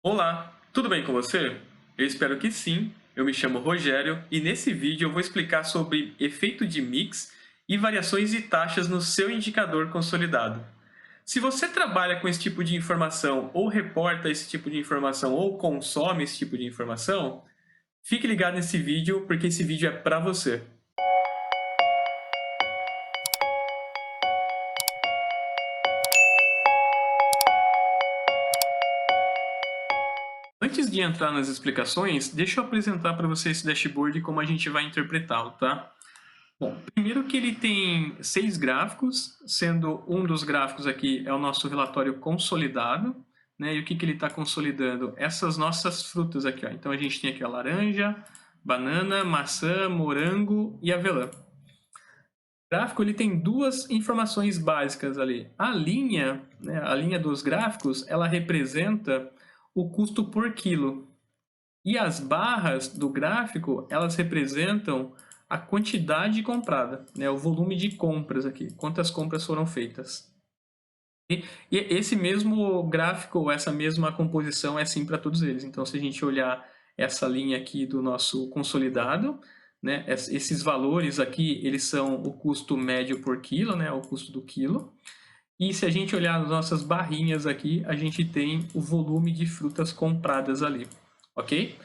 Olá, tudo bem com você? Eu espero que sim. Eu me chamo Rogério e nesse vídeo eu vou explicar sobre efeito de mix e variações de taxas no seu indicador consolidado. Se você trabalha com esse tipo de informação, ou reporta esse tipo de informação, ou consome esse tipo de informação, fique ligado nesse vídeo porque esse vídeo é para você. Antes de entrar nas explicações, deixa eu apresentar para você esse dashboard e como a gente vai interpretá-lo, tá? Bom, primeiro que ele tem 6 gráficos, sendo um dos gráficos aqui é o nosso relatório consolidado, né? E o que ele está consolidando? Essas nossas frutas aqui, ó. Então a gente tem aqui a laranja, banana, maçã, morango e avelã. O gráfico ele tem duas informações básicas ali. A linha, né, a linha dos gráficos, ela representa o custo por quilo. E as barras do gráfico, elas representam a quantidade comprada, né? O volume de compras aqui, quantas compras foram feitas. E esse mesmo gráfico, essa mesma composição é assim para todos eles. Então, se a gente olhar essa linha aqui do nosso consolidado, né? Esses valores aqui, eles são o custo médio por quilo, né? O custo do quilo. E se a gente olhar as nossas barrinhas aqui, a gente tem o volume de frutas compradas ali, ok?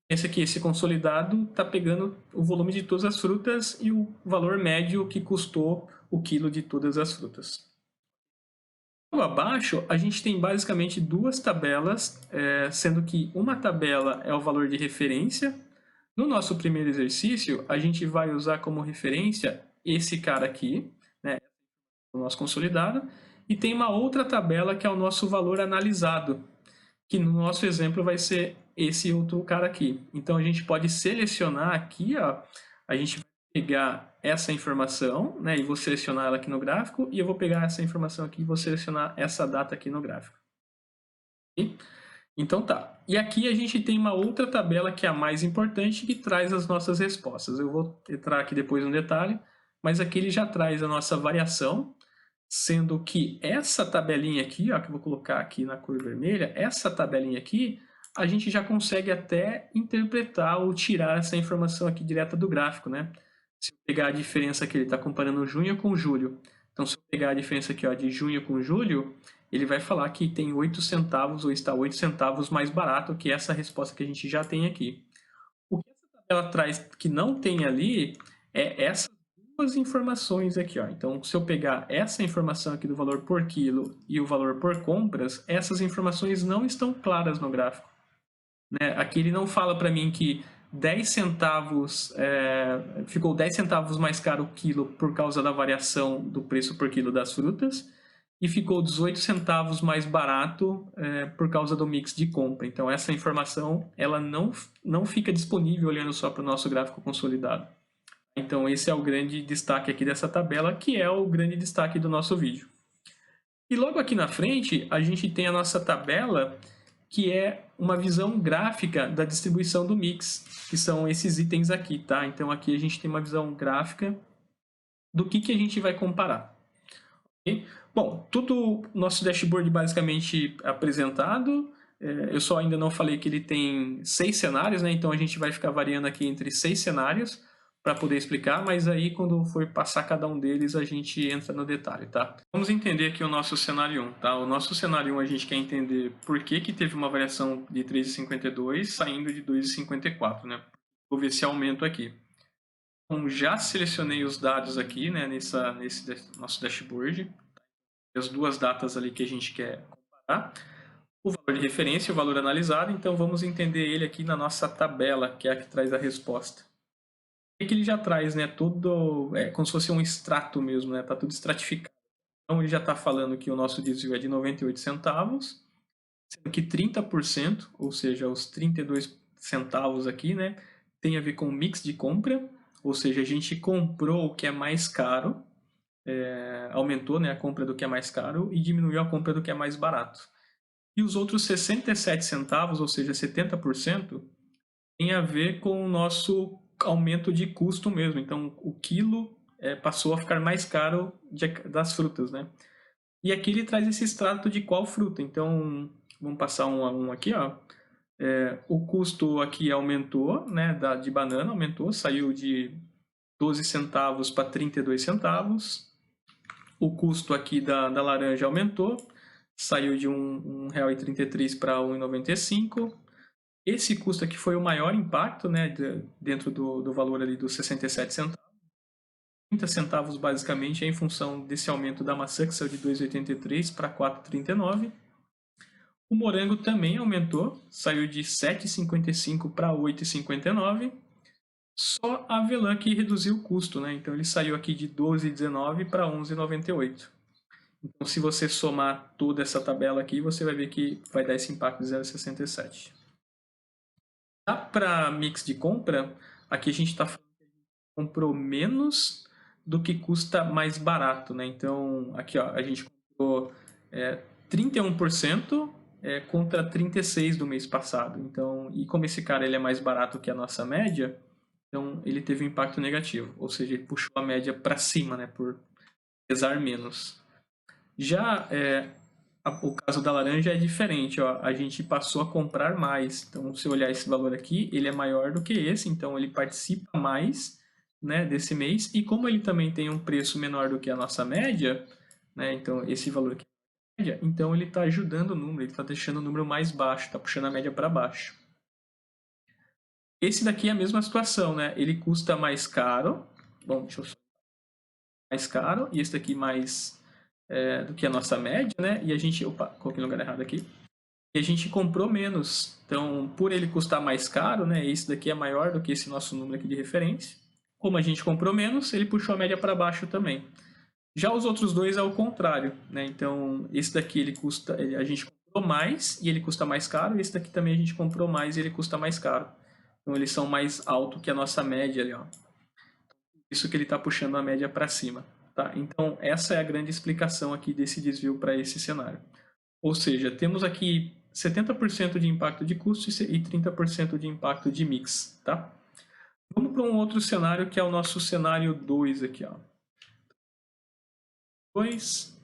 Esse aqui, esse consolidado, está pegando o volume de todas as frutas e o valor médio que custou o quilo de todas as frutas. Logo abaixo, a gente tem basicamente duas tabelas, sendo que uma tabela é o valor de referência. No nosso primeiro exercício, a gente vai usar como referência esse cara aqui, né, o nosso consolidado, e tem uma outra tabela que é o nosso valor analisado, que no nosso exemplo vai ser esse outro cara aqui. Então a gente pode selecionar aqui, ó, a gente vai pegar essa informação, né, e vou selecionar ela aqui no gráfico, e eu vou pegar essa informação aqui e vou selecionar essa data aqui no gráfico. Ok? Então tá. E aqui a gente tem uma outra tabela que é a mais importante, que traz as nossas respostas. Eu vou entrar aqui depois no detalhe, mas aqui ele já traz a nossa variação, sendo que essa tabelinha aqui, ó, que eu vou colocar aqui na cor vermelha, essa tabelinha aqui, a gente já consegue até interpretar ou tirar essa informação aqui direta do gráfico, né? Se eu pegar a diferença que ele está comparando junho com julho, então se eu pegar a diferença aqui, ó, de junho com julho, ele vai falar que tem 8 centavos ou está 8 centavos mais barato que essa resposta que a gente já tem aqui. O que essa tabela traz que não tem ali é essas duas informações aqui, ó. Então, se eu pegar essa informação aqui do valor por quilo e o valor por compras, essas informações não estão claras no gráfico, né? Aqui ele não fala para mim que 10 centavos ficou 10 centavos mais caro o quilo por causa da variação do preço por quilo das frutas e ficou 18 centavos mais barato por causa do mix de compra. Então essa informação ela não fica disponível olhando só para o nosso gráfico consolidado. Então esse é o grande destaque aqui dessa tabela, que é o grande destaque do nosso vídeo. E logo aqui na frente a gente tem a nossa tabela, que é uma visão gráfica da distribuição do mix, que são esses itens aqui, tá? Então aqui a gente tem uma visão gráfica do que a gente vai comparar. Okay? Bom, tudo nosso dashboard basicamente apresentado. Eu só ainda não falei que ele tem 6 cenários, né? Então a gente vai ficar variando aqui entre 6 cenários para poder explicar, mas aí quando for passar cada um deles a gente entra no detalhe, tá? Vamos entender aqui o nosso cenário 1, tá? O nosso cenário 1 a gente quer entender por que teve uma variação de 3,52 saindo de 2,54, né? Vou ver esse aumento aqui. Então já selecionei os dados aqui, né, nesse nosso dashboard, as duas datas ali que a gente quer comparar, o valor de referência e o valor analisado, então vamos entender ele aqui na nossa tabela, que é a que traz a resposta. O que ele já traz, né, tudo, como se fosse um extrato mesmo, né, tá tudo estratificado. Então ele já está falando que o nosso desvio é de 98 centavos, sendo que 30%, ou seja, os 32 centavos aqui, né, tem a ver com o mix de compra, ou seja, a gente comprou o que é mais caro, aumentou, né, a compra do que é mais caro e diminuiu a compra do que é mais barato. E os outros 67 centavos, ou seja, 70%, tem a ver com o nosso aumento de custo mesmo. Então, o quilo passou a ficar mais caro das frutas, né? E aqui ele traz esse extrato de qual fruta. Então, vamos passar um a um aqui, ó. O custo aqui aumentou, né, de banana aumentou, saiu de 12 centavos para 32 centavos. O custo aqui da laranja aumentou, saiu de R$1,33 para R$1,95. Esse custo aqui foi o maior impacto, né, dentro do valor ali dos 67 centavos. 30 centavos basicamente é em função desse aumento da maçã, que saiu de 2,83 para 4,39. O morango também aumentou, saiu de 7,55 para 8,59. Só a avelã que reduziu o custo, né? Então ele saiu aqui de 12,19 para 11,98. Então se você somar toda essa tabela aqui, você vai ver que vai dar esse impacto de 0,67. Para mix de compra, aqui a gente está falando que a gente comprou menos do que custa mais barato, né? Então aqui ó, a gente comprou 31%, contra 36% do mês passado. Então, e como esse cara ele é mais barato que a nossa média, então ele teve um impacto negativo, ou seja, ele puxou a média para cima, né, por pesar menos. Já o caso da laranja é diferente, ó, a gente passou a comprar mais. Então, se olhar esse valor aqui, ele é maior do que esse, então ele participa mais, né, desse mês. E como ele também tem um preço menor do que a nossa média, né, então esse valor aqui então ele está ajudando o número, ele está deixando o número mais baixo, está puxando a média para baixo. Esse daqui é a mesma situação, né? Ele custa mais caro, bom, deixa eu só mais caro, e esse daqui mais do que a nossa média, né? E a gente, opa, coloquei no lugar errado aqui, e a gente comprou menos. Então, por ele custar mais caro, né? Esse daqui é maior do que esse nosso número aqui de referência. Como a gente comprou menos, ele puxou a média para baixo também. Já os outros dois é o contrário, né? Então, esse daqui ele custa, a gente comprou mais e ele custa mais caro, esse daqui também a gente comprou mais e ele custa mais caro. Então, eles são mais altos que a nossa média ali, ó. Isso que ele está puxando a média para cima, tá? Então, essa é a grande explicação aqui desse desvio para esse cenário. Ou seja, temos aqui 70% de impacto de custo e 30% de impacto de mix, tá? Vamos para um outro cenário que é o nosso cenário 2 aqui, ó. 2.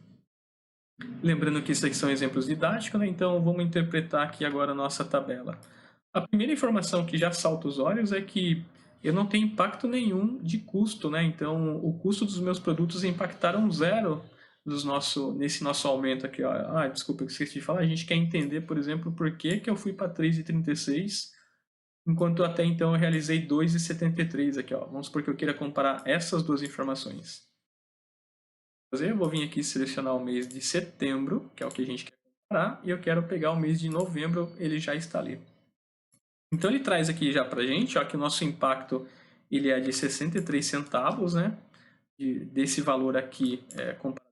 Lembrando que esses aqui são exemplos didáticos, né? Então vamos interpretar aqui agora a nossa tabela. A primeira informação que já salta os olhos é que eu não tenho impacto nenhum de custo, né? Então o custo dos meus produtos impactaram zero nesse nosso aumento aqui. Ó. Ah, desculpa, eu esqueci de falar. A gente quer entender, por exemplo, por que eu fui para 3,36, enquanto até então eu realizei 2,73 aqui. Ó. Vamos supor que eu queira comparar essas duas informações. Eu vou vir aqui selecionar o mês de setembro, que é o que a gente quer comparar, e eu quero pegar o mês de novembro, ele já está ali. Então ele traz aqui já para a gente, ó, que o nosso impacto ele é de 63 centavos, né? Desse valor aqui, comparado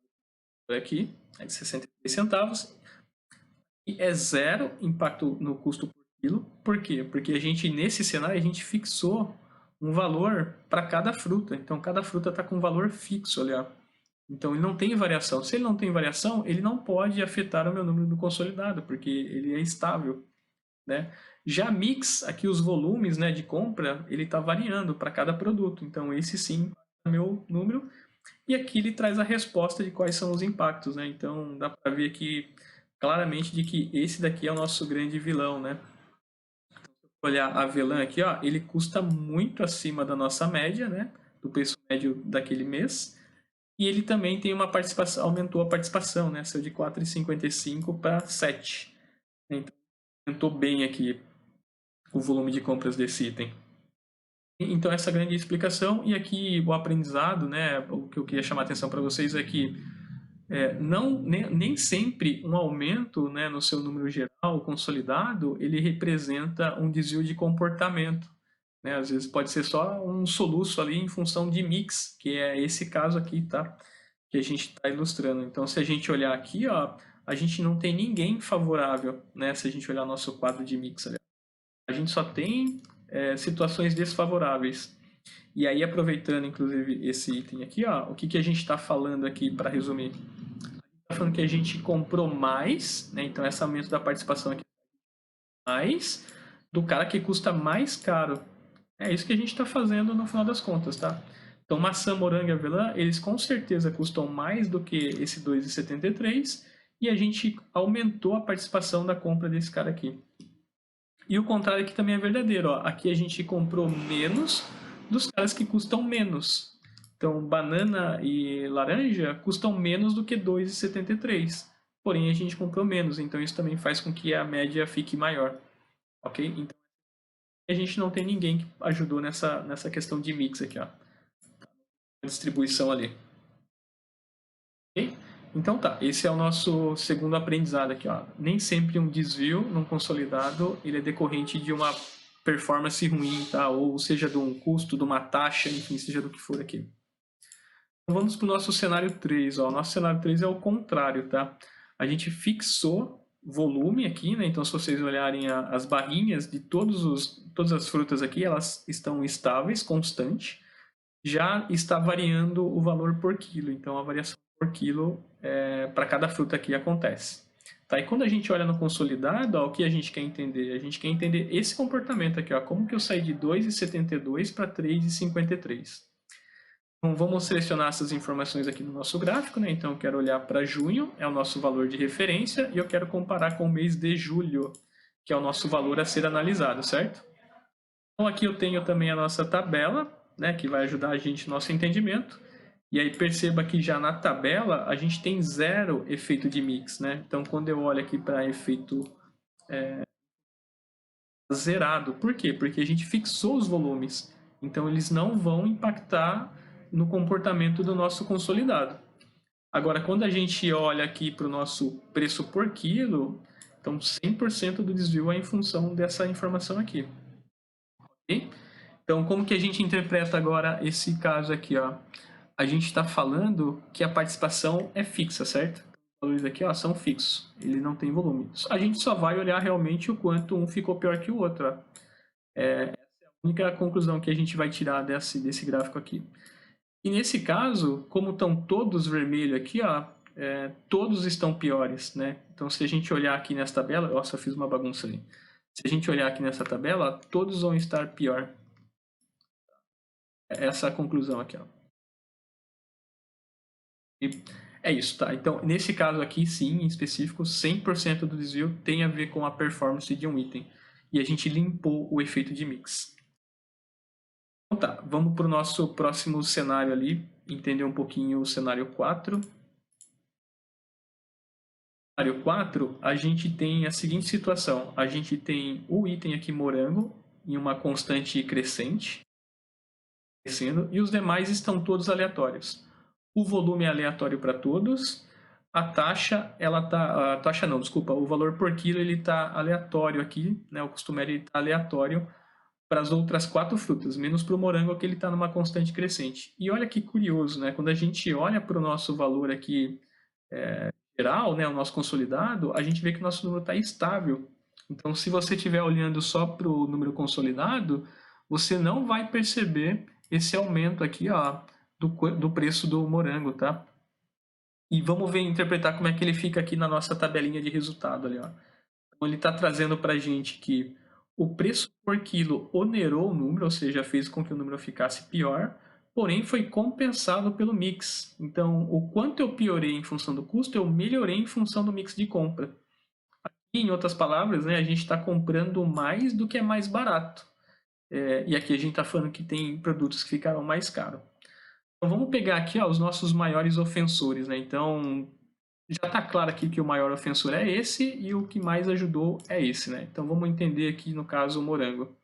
aqui, é de 63 centavos. E é zero impacto no custo por quilo. Por quê? Porque a gente, nesse cenário, a gente fixou um valor para cada fruta. Então cada fruta está com um valor fixo ali, ó. Então ele não tem variação. Se ele não tem variação, ele não pode afetar o meu número do consolidado, porque ele é estável, né? Já mix, aqui os volumes, né, de compra, ele está variando para cada produto. Então esse sim é o meu número. E aqui ele traz a resposta de quais são os impactos, né? Então dá para ver aqui claramente de que esse daqui é o nosso grande vilão, né? Olhar a avelã aqui, ó, ele custa muito acima da nossa média, né? Do preço médio daquele mês. E ele também tem uma participação, aumentou a participação, né? Saiu de 4,55 para 7. Então, aumentou bem aqui o volume de compras desse item. Então, essa grande explicação. E aqui o aprendizado, né? O que eu queria chamar a atenção para vocês é que nem sempre um aumento, né, no seu número geral consolidado, ele representa um desvio de comportamento. Né? Às vezes pode ser só um soluço ali em função de mix, que é esse caso aqui, tá? Que a gente está ilustrando. Então, se a gente olhar aqui, ó, a gente não tem ninguém favorável, né? Se a gente olhar nosso quadro de mix, ali. A gente só tem situações desfavoráveis. E aí, aproveitando, inclusive, esse item aqui, ó, o que a gente está falando aqui, para resumir? Está falando que a gente comprou mais, né? Então, esse aumento da participação aqui mais do cara que custa mais caro. É isso que a gente está fazendo no final das contas, tá? Então, maçã, morango e avelã, eles com certeza custam mais do que esse 2,73 e a gente aumentou a participação da compra desse cara aqui. E o contrário aqui também é verdadeiro. Ó. Aqui a gente comprou menos dos caras que custam menos. Então, banana e laranja custam menos do que 2,73. Porém, a gente comprou menos. Então, isso também faz com que a média fique maior. Ok? Então, a gente não tem ninguém que ajudou nessa questão de mix aqui. Ó. A distribuição ali. Ok? Então tá, esse é o nosso segundo aprendizado aqui. Ó. Nem sempre um desvio num consolidado ele é decorrente de uma performance ruim, tá? Ou seja, de um custo, de uma taxa, enfim, seja do que for aqui. Então vamos para o nosso cenário 3. Ó. O nosso cenário 3 é o contrário, tá? A gente fixou volume aqui, né? Então se vocês olharem as barrinhas de todas as frutas aqui, elas estão estáveis, constante. Já está variando o valor por quilo. Então a variação por quilo para cada fruta aqui acontece. Tá? E quando a gente olha no consolidado, ó, o que a gente quer entender? A gente quer entender esse comportamento aqui, ó, como que eu saí de 2,72 para 3,53. Então vamos selecionar essas informações aqui no nosso gráfico, né? Então eu quero olhar para junho, é o nosso valor de referência, e eu quero comparar com o mês de julho, que é o nosso valor a ser analisado, certo? Então aqui eu tenho também a nossa tabela, né, que vai ajudar a gente no nosso entendimento. E aí perceba que já na tabela a gente tem zero efeito de mix, né? Então quando eu olho aqui para efeito zerado, por quê? Porque a gente fixou os volumes, então eles não vão impactar no comportamento do nosso consolidado. Agora, quando a gente olha aqui para o nosso preço por quilo, então 100% do desvio é em função dessa informação aqui. Ok? Então, como que a gente interpreta agora esse caso aqui? Ó? A gente está falando que a participação é fixa, certo? Os valores aqui ó, são fixos, ele não tem volume. A gente só vai olhar realmente o quanto um ficou pior que o outro. Ó. Essa é a única conclusão que a gente vai tirar desse gráfico aqui. E nesse caso, como estão todos vermelhos aqui, ó, todos estão piores, né? Então, se a gente olhar aqui nessa tabela, nossa, eu fiz uma bagunça ali. Se a gente olhar aqui nessa tabela, ó, todos vão estar pior. Essa é a conclusão aqui, ó. E é isso, tá? Então, nesse caso aqui, sim, em específico, 100% do desvio tem a ver com a performance de um item. E a gente limpou o efeito de mix. Então tá, vamos para o nosso próximo cenário ali, entender um pouquinho o cenário 4. No cenário 4, a gente tem a seguinte situação. A gente tem o item aqui morango em uma constante crescente, crescendo, e os demais estão todos aleatórios. O volume é aleatório para todos. A taxa, a taxa não, desculpa, o valor por quilo ele está aleatório aqui, né? O costumeiro está aleatório para as outras 4 frutas, menos para o morango que ele está numa constante crescente. E olha que curioso, né? Quando a gente olha para o nosso valor aqui geral, né, o nosso consolidado, a gente vê que o nosso número está estável. Então, se você estiver olhando só para o número consolidado, você não vai perceber esse aumento aqui, ó, do preço do morango, tá? E vamos ver, interpretar como é que ele fica aqui na nossa tabelinha de resultado ali, ó. Então, ele está trazendo para a gente que o preço por quilo onerou o número, ou seja, fez com que o número ficasse pior, porém foi compensado pelo mix. Então, o quanto eu piorei em função do custo, eu melhorei em função do mix de compra. Aqui, em outras palavras, né, a gente está comprando mais do que é mais barato. E aqui a gente está falando que tem produtos que ficaram mais caros. Então vamos pegar aqui ó, os nossos maiores ofensores. Né? Então já está claro aqui que o maior ofensor é esse e o que mais ajudou é esse. Né? Então vamos entender aqui no caso o morango.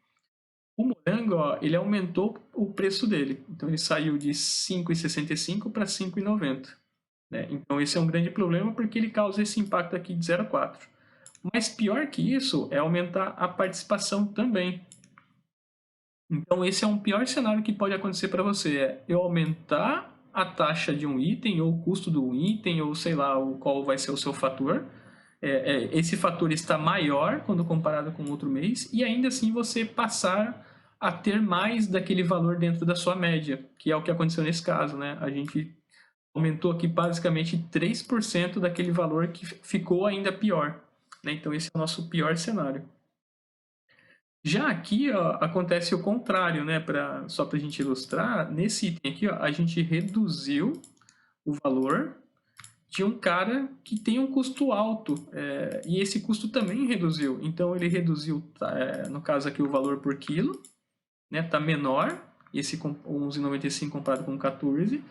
O morango ó, ele aumentou o preço dele. Então ele saiu de R$ 5,65 para R$ 5,90. Né? Então esse é um grande problema porque ele causa esse impacto aqui de 0,4. Mas pior que isso é aumentar a participação também. Então, esse é um pior cenário que pode acontecer para você. É eu aumentar a taxa de um item, ou o custo do item, ou sei lá, qual vai ser o seu fator. Esse fator está maior quando comparado com outro mês, e ainda assim você passar a ter mais daquele valor dentro da sua média, que é o que aconteceu nesse caso. Né? A gente aumentou aqui basicamente 3% daquele valor que ficou ainda pior. Né? Então, esse é o nosso pior cenário. Já aqui, ó, acontece o contrário, né? Só para a gente ilustrar, nesse item aqui, ó, a gente reduziu o valor de um cara que tem um custo alto, e esse custo também reduziu. Então ele reduziu, no caso aqui, o valor por quilo, né? Tá menor, esse 11,95 comparado com 14,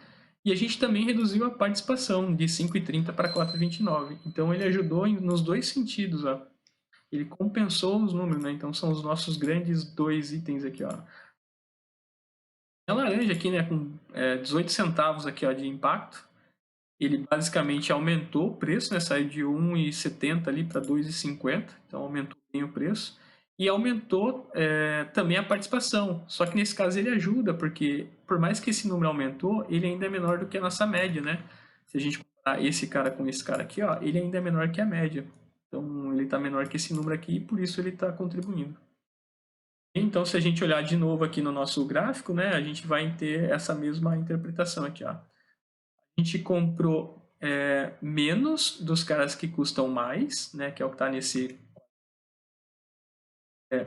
e a gente também reduziu a participação de 5,30 para 4,29. Então ele ajudou nos dois sentidos, ó. Ele compensou os números, né? Então são os nossos grandes dois itens aqui, ó. A laranja aqui, né, com 18 centavos aqui, ó, de impacto, ele basicamente aumentou o preço, né, saiu de 1,70 ali para 2,50, então aumentou bem o preço. E aumentou também a participação, só que nesse caso ele ajuda, porque por mais que esse número aumentou, ele ainda é menor do que a nossa média, né? Se a gente comparar esse cara com esse cara aqui, ó, ele ainda é menor que a média. Então ele está menor que esse número aqui e por isso ele está contribuindo. Então, se a gente olhar de novo aqui no nosso gráfico, né, a gente vai ter essa mesma interpretação aqui. Ó. A gente comprou menos dos caras que custam mais, né, que é o que está nesse...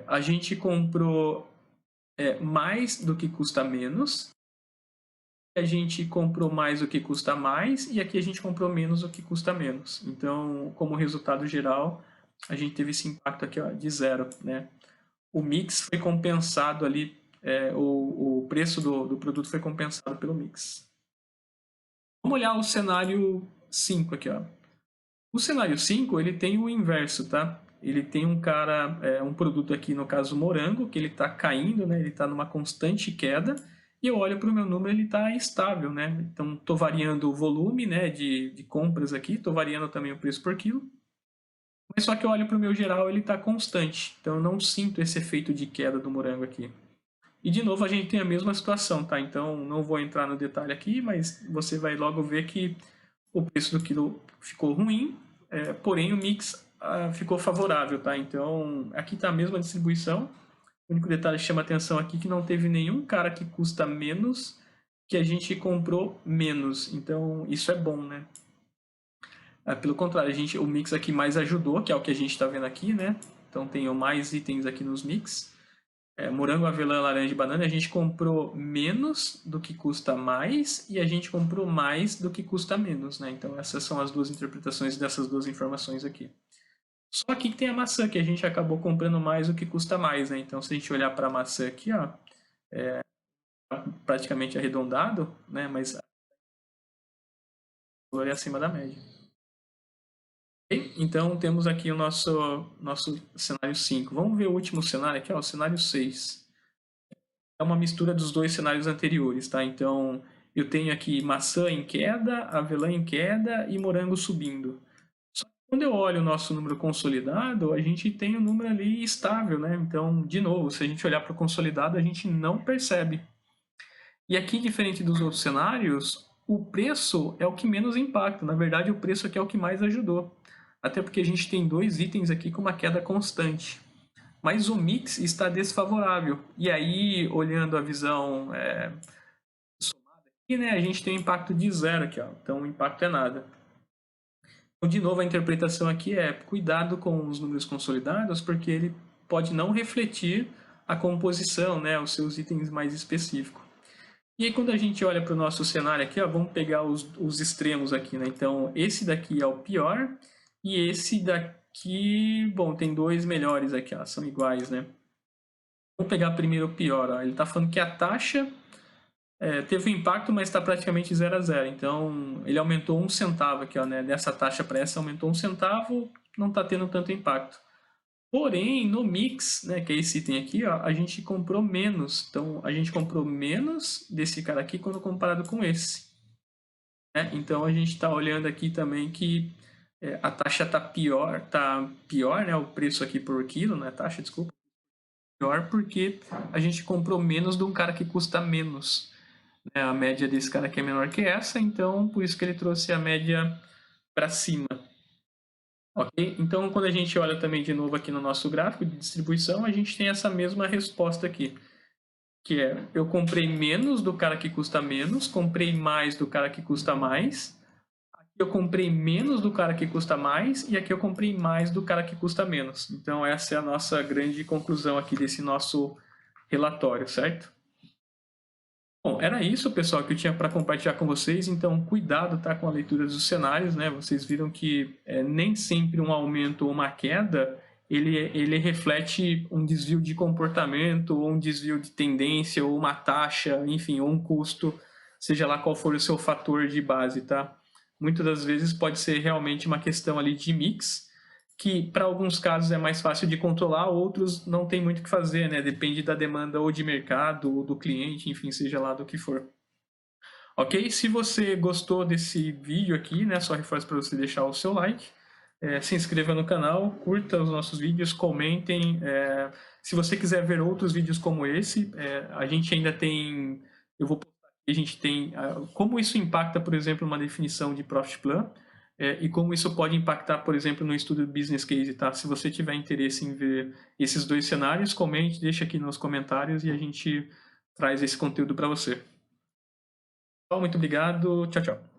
a gente comprou mais do que custa menos, a gente comprou mais do que custa mais, e aqui a gente comprou menos do que custa menos. Então, como resultado geral, a gente teve esse impacto aqui, ó, de zero, né? O mix foi compensado ali, o preço do produto foi compensado pelo mix. Vamos olhar o cenário 5 aqui, ó. O cenário 5, ele tem o inverso, tá? Ele tem um cara, um produto aqui, no caso morango, que ele está caindo, né? Ele está numa constante queda, e eu olho para o meu número, ele está estável, né? Então, estou variando o volume, né, de compras aqui, estou variando também o preço por quilo, mas só que eu olho para o meu geral, ele está constante. Então eu não sinto esse efeito de queda do morango aqui. E de novo a gente tem a mesma situação, tá? Então não vou entrar no detalhe aqui, mas você vai logo ver que o preço do quilo ficou ruim, porém o mix ficou favorável, tá? Então aqui está a mesma distribuição. O único detalhe que chama atenção aqui é que não teve nenhum cara que custa menos que a gente comprou menos. Então isso é bom, né? Pelo contrário, o mix aqui mais ajudou, que é o que a gente está vendo aqui, né? Então tem mais itens aqui nos mix. Morango, avelã, laranja e banana, a gente comprou menos do que custa mais e a gente comprou mais do que custa menos, né? Então essas são as duas interpretações dessas duas informações aqui. Só aqui que tem a maçã, que a gente acabou comprando mais do que custa mais, né? Então se a gente olhar para a maçã aqui, ó, praticamente arredondado, né? Mas o valor é acima da média. Então temos aqui o nosso cenário 5. Vamos ver o último cenário aqui, ó, o cenário 6. É uma mistura dos dois cenários anteriores, tá? Então eu tenho aqui maçã em queda, avelã em queda e morango subindo. Só que quando eu olho o nosso número consolidado, a gente tem um número ali estável, né? Então, de novo, se a gente olhar para o consolidado, a gente não percebe. E aqui, diferente dos outros cenários, o preço é o que menos impacta. Na verdade, o preço aqui é o que mais ajudou. Até porque a gente tem dois itens aqui com uma queda constante. Mas o mix está desfavorável. E aí, olhando a visão somada aqui, né, a gente tem um impacto de zero aqui. Ó. Então, o impacto é nada. Então, de novo, a interpretação aqui é cuidado com os números consolidados, porque ele pode não refletir a composição, né, os seus itens mais específicos. E aí, quando a gente olha para o nosso cenário aqui, ó, vamos pegar os extremos aqui, né? Então, esse daqui é o pior e esse daqui, bom, tem dois melhores aqui, ó, são iguais, né? Vamos pegar primeiro o pior, ó. Ele está falando que a taxa teve um impacto, mas está praticamente 0 a 0. Então, ele aumentou 1 centavo aqui, ó, né? Dessa taxa para essa aumentou 1 centavo, não está tendo tanto impacto. Porém, no mix, né, que é esse item aqui, ó, a gente comprou menos. Então, a gente comprou menos desse cara aqui quando comparado com esse. Né? Então, a gente está olhando aqui também que a taxa está pior, né, o preço aqui por quilo, né, taxa, desculpa, pior porque a gente comprou menos de um cara que custa menos. Né? A média desse cara aqui é menor que essa, então por isso que ele trouxe a média para cima. Ok? Então, quando a gente olha também de novo aqui no nosso gráfico de distribuição, a gente tem essa mesma resposta aqui, que é, eu comprei menos do cara que custa menos, comprei mais do cara que custa mais. Aqui eu comprei menos do cara que custa mais e aqui eu comprei mais do cara que custa menos. Então essa é a nossa grande conclusão aqui desse nosso relatório, certo? Bom, era isso, pessoal, que eu tinha para compartilhar com vocês. Então, cuidado, tá, com a leitura dos cenários, né? Vocês viram que nem sempre um aumento ou uma queda ele reflete um desvio de comportamento, ou um desvio de tendência, ou uma taxa, enfim, ou um custo, seja lá qual for o seu fator de base, tá? Muitas das vezes pode ser realmente uma questão ali de mix, que para alguns casos é mais fácil de controlar, outros não tem muito o que fazer, né? Depende da demanda ou de mercado, ou do cliente, enfim, seja lá do que for. Ok? Se você gostou desse vídeo aqui, né? Só reforço para você deixar o seu like, se inscreva no canal, curta os nossos vídeos, comentem. Se você quiser ver outros vídeos como esse, a gente ainda tem. Eu vou postar aqui, a gente tem como isso impacta, por exemplo, uma definição de Profit Plan. E como isso pode impactar, por exemplo, no estudo Business Case, tá? Se você tiver interesse em ver esses dois cenários, comente, deixa aqui nos comentários e a gente traz esse conteúdo para você. Então, muito obrigado, tchau, tchau.